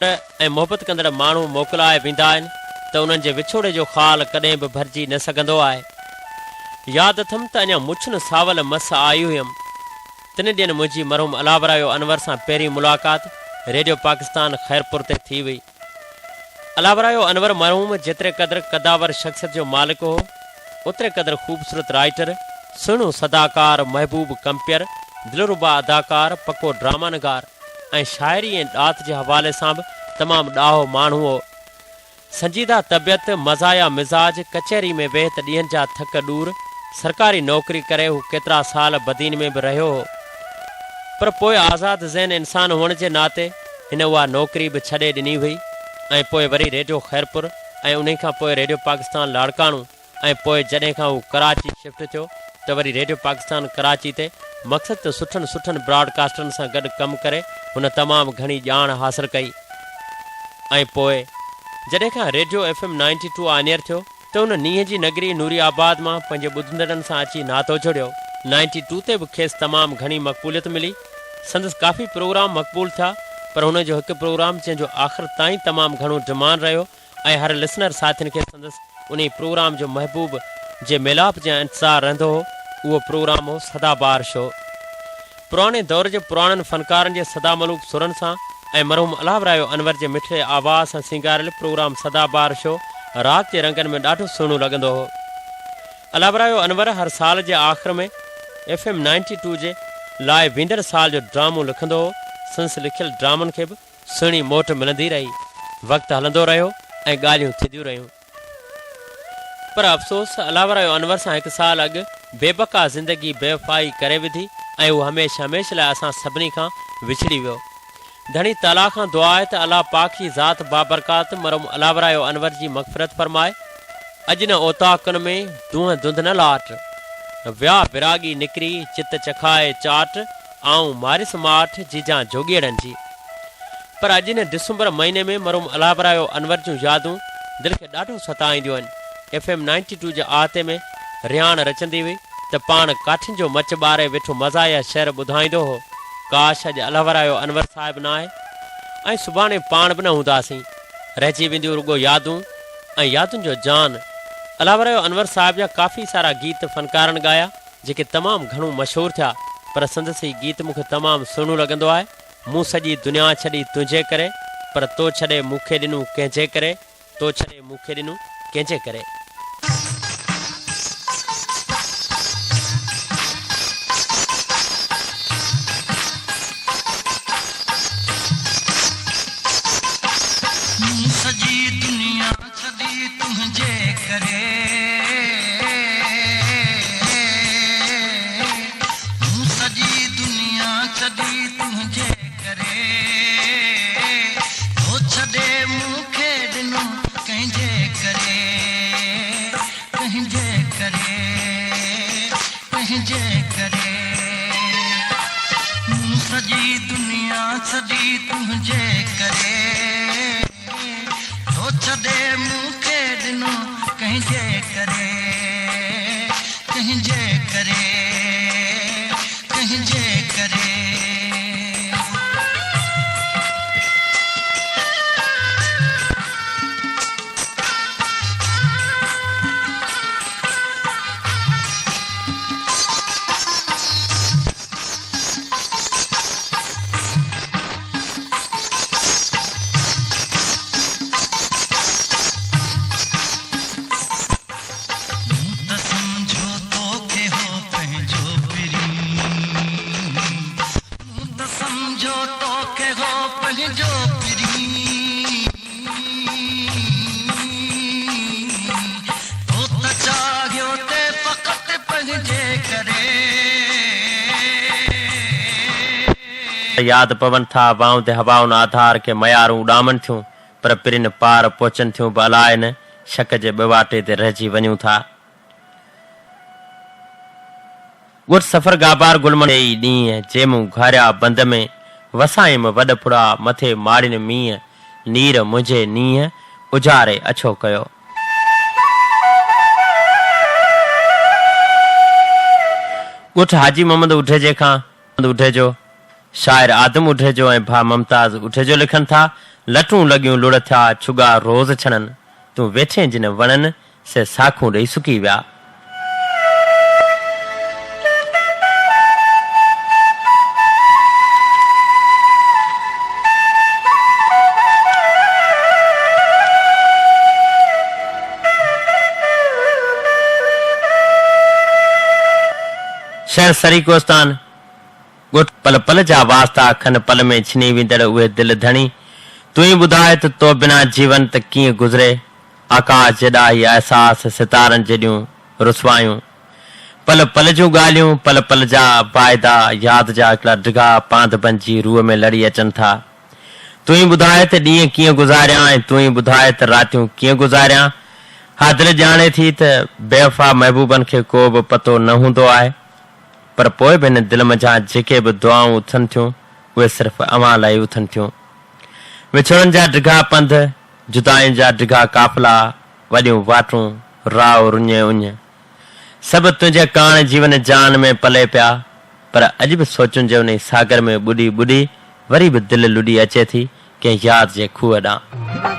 ऐं मोहबत कंदड़ माण्हू मोकिलाए वेंदा आहिनि त उन्हनि जे विछोड़े जो ख़ाल कॾहिं बि भरिजी न सघंदो आहे। यादि अथमि त अञा मुछनि सावल मस आई हुयमि। 3 ॾींहनि मुंहिंजी मरहूम अलावरायो अनवर सां पहिरीं मुलाक़ात रेडियो पाकिस्तान ख़ैरपुर ते थी हुई। अलावरायो अनवर मरहूम जेतिरे क़दुरु क़दावर शख़्सियत जो मालिक हो, ओतिरे क़दुरु ख़ूबसूरत राइटर, सुहिणो सदाकार, महबूब कंपियर, दिलरुबा अदाकार, पको ड्रामा नगार ऐं शाइरी ऐं ॾात जे हवाले सां बि तमामु ॾाहो माण्हू हो। संजीदा तबियत, मज़ाया मिज़ाज, कचहरी में वेह त ॾींहंनि जा थक दूर, सरकारी नौकरी करे हू केतिरा साल बदीन में बि रहियो हो। पर पोइ आज़ाद ज़हन इंसान हुअण जे नाते हिन उहा नौकरी बि छॾे ॾिनी हुई ऐं पोइ वरी रेडियो ख़ैरपुर ऐं उन खां पोइ रेडियो पाकिस्तान लाड़काणो ऐं पोइ जॾहिं खां हू कराची शिफ्ट थियो त वरी रेडियो पाकिस्तान कराची ते मक़सदु त सुठनि ब्रॉडकास्टरनि सां गॾु कमु करे हुन तमामु घणी ॼाण हासिलु कई। ऐं पोइ जॾहिं खां रेडियो FM 92 आनियर थियो त हुन नीह जी नगरी नूरी आबाद मां पंहिंजे ॿुधंदड़नि सां अची नातो जोड़ियो। 92 ते बि खेसि तमामु घणी मक़बूलियत मिली। संदसि काफ़ी प्रोग्राम मक़बूल थिया, पर हुनजो हिकु प्रोग्राम जंहिंजो आख़िर ताईं तमामु घणो डिमांड रहियो ऐं हर लिसनर साथियुनि खे संदसि उन प्रोग्राम जो महबूब जे मिलाप जे इंतज़ारु रहंदो हो, उहो प्रोग्राम हो सदाबार शो। पुराणे दौर जे पुराणनि फ़नकारनि जे सदामलूक सुरनि सां ऐं मरहूम अलावरायो अनवर जे मिठे आवाज़ सां सिंगारियल प्रोग्राम सदाबार शो राति जे रंगनि में ॾाढो सुहिणो लॻंदो हो। अलावरायो अनवर हर साल जे आख़िर में FM 92 जे लाइ वेंदड़ साल जो ड्रामो लिखंदो हो। संस लिखियल ड्रामनि खे बि सुहिणी मोट मिलंदी रही। वक़्तु हलंदो रहियो ऐं ॻाल्हियूं थींदियूं रहियूं। पर अफ़सोस अलावरायो अनवर सां 1 साल अॻु बेबका ज़िंदगी बेवफ़ाई करे विधी ऐं उहो हमेशह लाइ असां सभिनी खां विछड़ी वियो। धणी ताला खां दुआ आहे त अलाह पाक जी ज़ात बाबरकात मरहूम अलावरायो अनवर जी मग़फ़िरत फरमाए। अॼु न ओताकुनि में दूंहं धुंध न लाट, विया विरागी निकिरी चित चखाए चाट, आऊं मारिस माठ जीजां जोगीड़नि जी। पर अॼु न दिसंबर महीने में मरहूम अलावरायो अनवर जूं यादूं दिलि खे ॾाढो सताईंदियूं आहिनि। FM 92 जे आते में रिहाण रचंदी हुई त पाण काठियुनि जो मच ॿारे वेठो मज़ाया शहर ॿुधाईंदो हो। काश अॼु अलावरायो अनवर साहिबु न आहे ऐं सुभाणे पाण बि न हूंदासीं। रहिजी वेंदियूं रुॻो यादूं ऐं यादुनि जो जान। अलावरायो अनवर साहिब जा काफ़ी सारा गीत फ़नकारनि ॻाया जेके तमामु घणो मशहूरु थिया, पर संदसि गीत मूंखे तमामु सुहिणो लॻंदो आहे। मूं सॼी दुनिया छॾी तुंहिंजे करे, पर तो छॾे मूंखे ॾिनूं कंहिंजे करे, तो छॾे मूंखे ॾिनूं कंहिंजे करे। याद पवन था वाऊं ते हवाउनि आधार के मयारूं उॾामनि थियूं, पर पिरिन पार पहुचनि थियूं बि अलाए न शक जे ॿिवाटे ते रहिजी वञूं था। गुट सफ़र गाबार गुलमन ॾींहं जेमूं घारिया बंद में वसाइम वॾ फुड़ा मथे माड़िन मींहं, नीर मुंहिंजे नींहं उजारे अछो कयो। गुट हाजी मोहम्मद उठे जे खां उठे जो, शाइर आदम उठे जो ऐं भा मुमताज़ उठे जो लिखनि था लटूं लॻियूं लुड़ थिया छुगा रोज़ छणनि तूं वेठे जिन वणनि से साखूं ॾेई सुकी विया। शहर सरीकोस्तान ॻोठ पल पल जा वास्ता खन पल में छिनी वेंदड़ उहे दिल धणी तूं ई ॿुधाए त तो बिना जीवन त कीअं गुज़रे। आकाश जेॾा ई अहसास सितारनि जॾियूं रुसवायूं पल पल जूं ॻाल्हियूं पल पल जा वाइदा यादि जा हिकिड़ा डिघा पांध बणिजी रूह में लड़ी अचनि था। तूं ई ॿुधाए त ॾींहं कीअं गुज़ारिया ऐं तूं ई ॿुधाए त रातियूं कीअं गुज़ारिया। हा दिलि ॼाणे थी त बेवफ़ा महबूबनि खे को बि पतो न हूंदो आहे, पर पोइ बि हिन दिलि मंझां जेके बि दुआऊं उथनि थियूं उहे सिर्फ़ु अवां लाइ उथनि थियूं। विछड़नि जा डिघा पंध जुदायुनि जा डिघा काफ़िला वॾियूं वाटूं राव रुञ उञ सभु तुंहिंजे काण जीवन जान में पले पिया, पर अॼु बि सोचुनि जे उन सागर में ॿुॾी ॿुॾी वरी बि दिलि लुॾी अचे थी कंहिं यादि जे खूह ॾांहुं।